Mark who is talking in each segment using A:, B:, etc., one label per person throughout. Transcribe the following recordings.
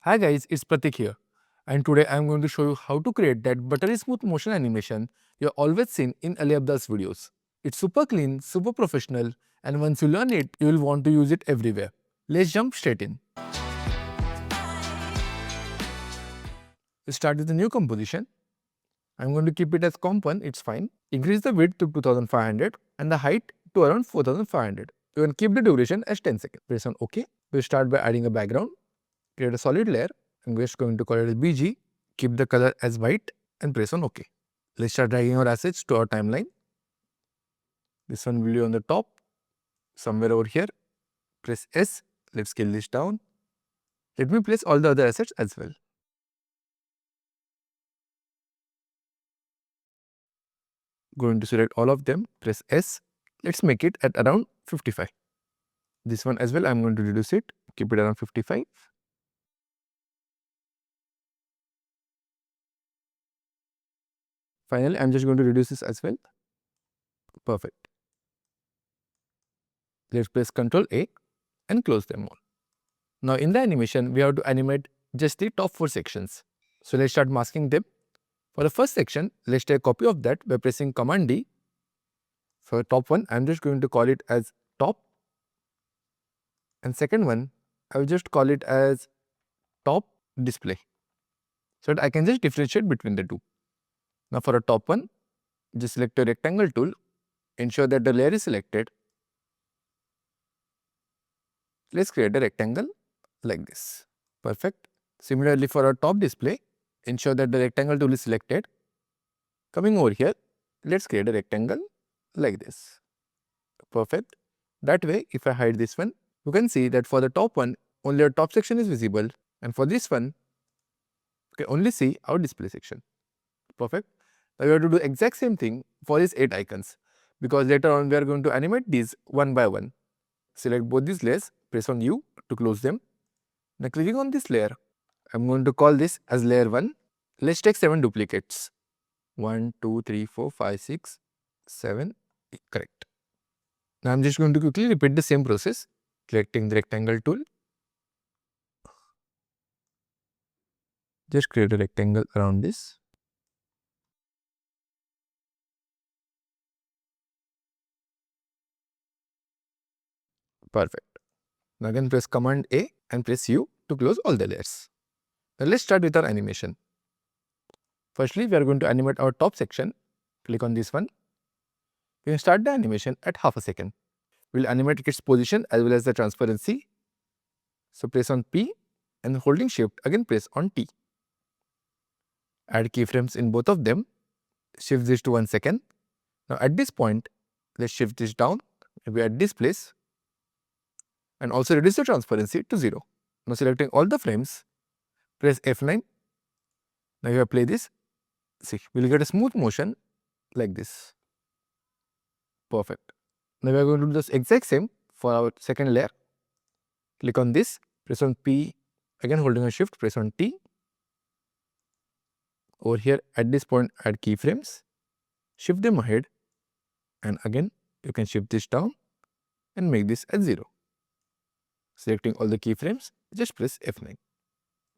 A: Hi guys, it's Pratik here, and today I'm going to show you how to create that buttery smooth motion animation you've always seen in Ali Abdaal's videos. It's super clean, super professional, and once you learn it, you will want to use it everywhere. Let's jump straight in. We start with a new composition. I'm going to keep it as comp1, it's fine. Increase the width to 2500 and the height to around 4500. You can keep the duration as 10 seconds. Press on OK. We'll start by adding a background. Create a solid layer. I'm just going to call it as BG. Keep the color as white and press on OK. Let's start dragging our assets to our timeline. This one will be on the top, somewhere over here. Press S. Let's scale this down. Let me place all the other assets as well. Going to select all of them. Press S. Let's make it at around 55. This one as well, I'm going to reduce it. Keep it around 55. Finally, I'm just going to reduce this as well. Perfect. Let's press Ctrl A and close them all. Now in the animation, we have to animate just the top 4 sections. So let's start masking them. For the first section, let's take a copy of that by pressing Command D. For the top one, I'm just going to call it as top. And second one, I will just call it as top display. So that I can just differentiate between the two. Now for a top one, just select a rectangle tool. Ensure that the layer is selected. Let's create a rectangle like this. Perfect. Similarly for our top display, ensure that the rectangle tool is selected. Coming over here, let's create a rectangle like this. Perfect. That way, if I hide this one, you can see that for the top one, only our top section is visible, and for this one, you can only see our display section. Perfect. Now we have to do exact same thing for these 8 icons, because later on we are going to animate these one by one. Select both these layers, press on U to close them. Now clicking on this layer, I'm going to call this as layer 1. Let's take 7 duplicates. 1, 2, 3, 4, 5, 6, 7. Correct. Now I'm just going to quickly repeat the same process. Selecting the rectangle tool. Just create a rectangle around this. Perfect. Now again press Command A and press U to close all the layers. Now let's start with our animation. Firstly, we are going to animate our top section. Click on this one. We can start the animation at half a second. We'll animate its position as well as the transparency. So press on P and holding Shift again press on T. Add keyframes in both of them. Shift this to 1 second. Now at this point, let's shift this down, maybe at this place, and also reduce the transparency to 0. Now selecting all the frames, press F9. Now you play this. See, we'll get a smooth motion like this. Perfect. Now we are going to do this exact same for our second layer. Click on this, press on P, again holding a shift, press on T. Over here at this point, add keyframes, shift them ahead, and again you can shift this down and make this at 0. Selecting all the keyframes, just press F9.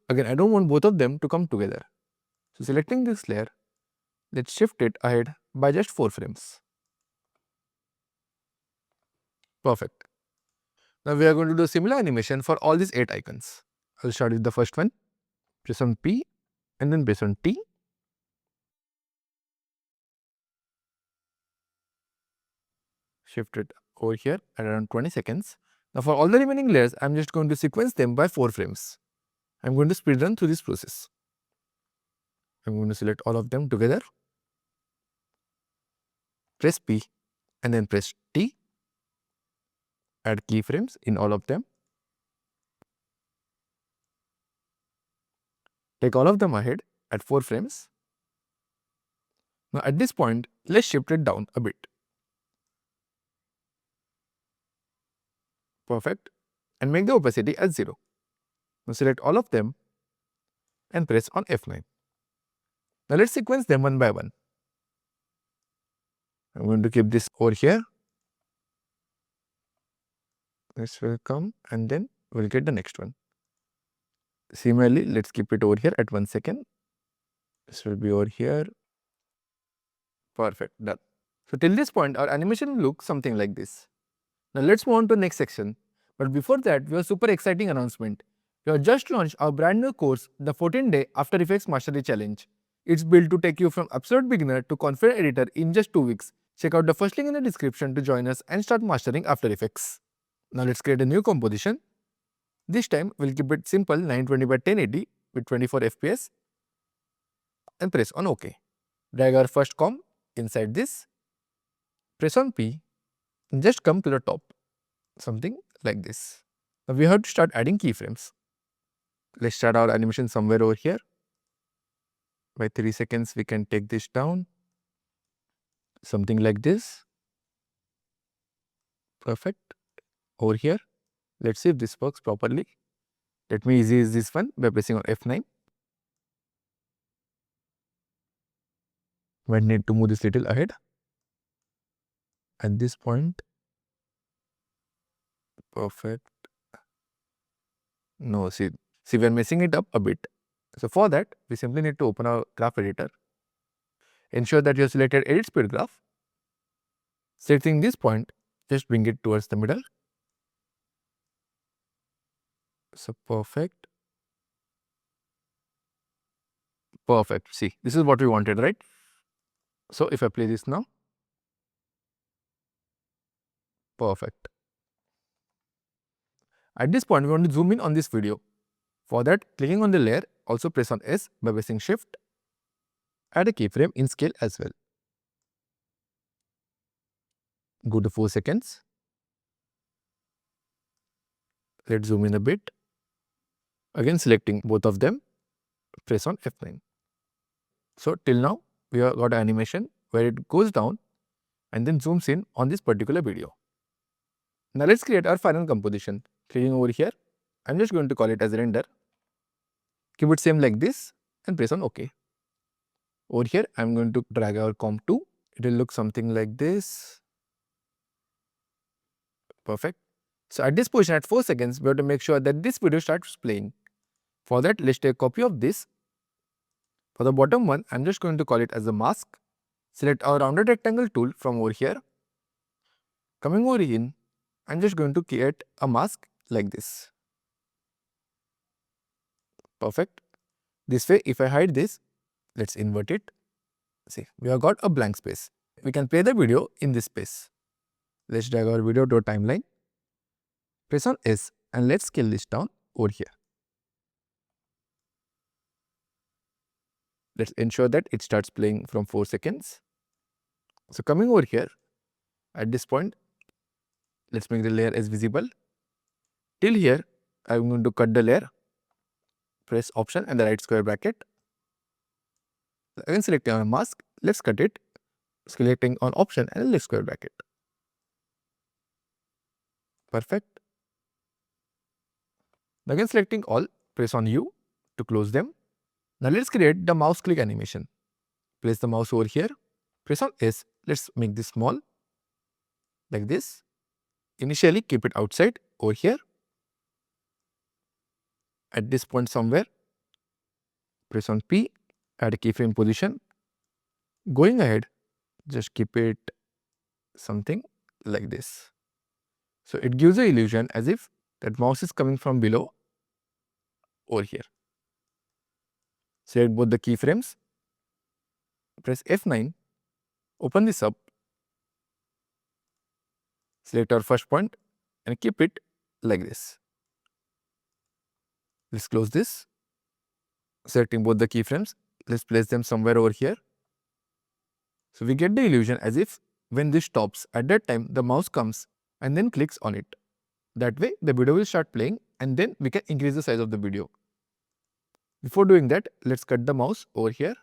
A: Again, I don't want both of them to come together. So selecting this layer, let's shift it ahead by just 4 frames. Perfect. Now we are going to do a similar animation for all these 8 icons. I'll start with the first one. Press on P and then press on T. Shift it over here at around 20 seconds. Now for all the remaining layers, I'm just going to sequence them by 4 frames. I'm going to speed run through this process. I'm going to select all of them together. Press P and then press T. Add keyframes in all of them. Take all of them ahead at 4 frames. Now at this point, let's shift it down a bit. Perfect. And make the opacity as 0. Now select all of them and press on F9. Now let's sequence them one by one. I'm going to keep this over here. This will come and then we'll get the next one. Similarly, let's keep it over here at 1 second. This will be over here. Perfect, done. So till this point, our animation will look something like this. Now let's move on to the next section. But before that, we have a super exciting announcement. We have just launched our brand new course, the 14-day After Effects Mastery Challenge. It's built to take you from absolute beginner to confident editor in just 2 weeks. Check out the first link in the description to join us and start mastering After Effects. Now let's create a new composition. This time, we'll keep it simple 920 by 1080 with 24 FPS and press on OK. Drag our first comp inside this, press on P, and just come to the top, something like this. Now we have to start adding keyframes. Let's start our animation somewhere over here. By 3 seconds, we can take this down, something like this. Perfect. Over here, let's see if this works properly. Let me ease this one by pressing on F9. Might need to move this little ahead. At this point, perfect. No, see we're messing it up a bit. So for that, we simply need to open our graph editor. Ensure that you have selected edit speed graph. Selecting this point, just bring it towards the middle. So perfect. Perfect. See, this is what we wanted, right? So if I play this now, perfect. At this point, we want to zoom in on this video. For that, clicking on the layer, also press on S by pressing Shift. Add a keyframe in scale as well. Go to 4 seconds. Let's zoom in a bit. Again, selecting both of them, press on F9. So till now, we have got an animation where it goes down and then zooms in on this particular video. Now let's create our final composition. Clicking over here, I'm just going to call it as render. Keep it same like this and press on OK. Over here, I'm going to drag our comp 2. It will look something like this. Perfect. So at this position at 4 seconds, we have to make sure that this video starts playing. For that, let's take a copy of this. For the bottom one, I'm just going to call it as a mask. Select our rounded rectangle tool from over here. Coming over in, I'm just going to create a mask like this. Perfect. This way, if I hide this, let's invert it. See, we have got a blank space. We can play the video in this space. Let's drag our video to a timeline. Press on S and let's scale this down over here. Let's ensure that it starts playing from 4 seconds. So coming over here, at this point, let's make the layer as visible. Till here, I'm going to cut the layer. Press Option and the right square bracket. Again, selecting our mask, let's cut it. Selecting on Option and the left square bracket. Perfect. Again, selecting all, press on U to close them. Now let's create the mouse click animation. Place the mouse over here. Press on S. Let's make this small, like this. Initially, keep it outside over here. At this point somewhere, press on P, add a keyframe position. Going ahead, just keep it something like this. So it gives the illusion as if that mouse is coming from below over here. Select both the keyframes, press F9, open this up, select our first point and keep it like this. Let's close this. Selecting both the keyframes, let's place them somewhere over here. So we get the illusion as if when this stops, at that time the mouse comes and then clicks on it. That way the video will start playing and then we can increase the size of the video. Before doing that, let's cut the mouse over here.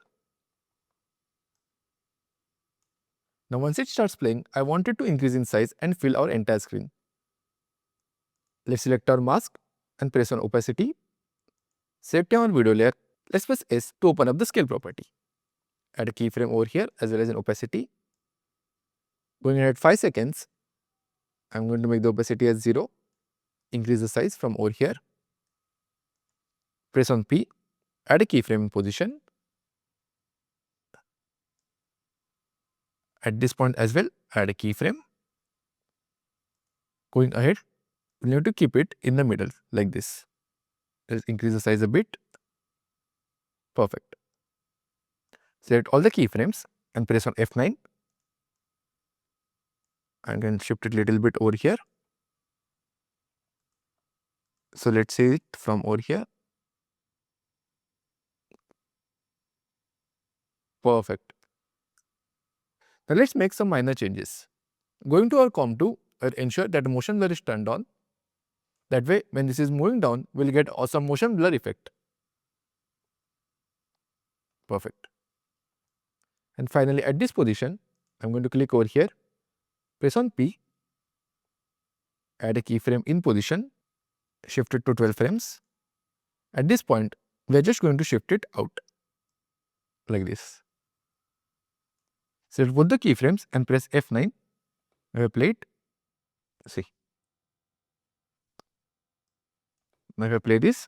A: Now once it starts playing, I want it to increase in size and fill our entire screen. Let's select our mask and press on opacity. Selecting our video layer, let's press S to open up the scale property. Add a keyframe over here as well as an opacity. Going ahead 5 seconds, I'm going to make the opacity as 0. Increase the size from over here. Press on P, add a keyframe in position. At this point as well, add a keyframe. Going ahead, we need to keep it in the middle like this. Let's increase the size a bit. Perfect. Select all the keyframes and press on F9. And then shift it a little bit over here. So let's see it from over here. Perfect. Now let's make some minor changes. Going to our COM2, we'll ensure that the motion blur is turned on. That way, when this is moving down, we'll get awesome motion blur effect. Perfect. And finally, at this position, I'm going to click over here, press on P, add a keyframe in position, shift it to 12 frames. At this point, we're just going to shift it out like this. Select both the keyframes and press F9. Now play it. See. Now if I play this,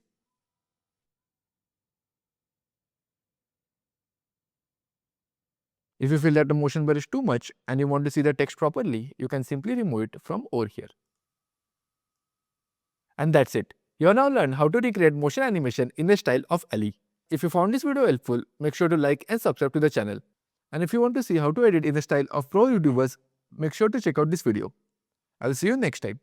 A: if you feel that the motion blur is too much and you want to see the text properly, you can simply remove it from over here. And that's it. You have now learned how to recreate motion animation in the style of Ali. If you found this video helpful, make sure to like and subscribe to the channel. And if you want to see how to edit in the style of pro YouTubers, make sure to check out this video. I'll see you next time.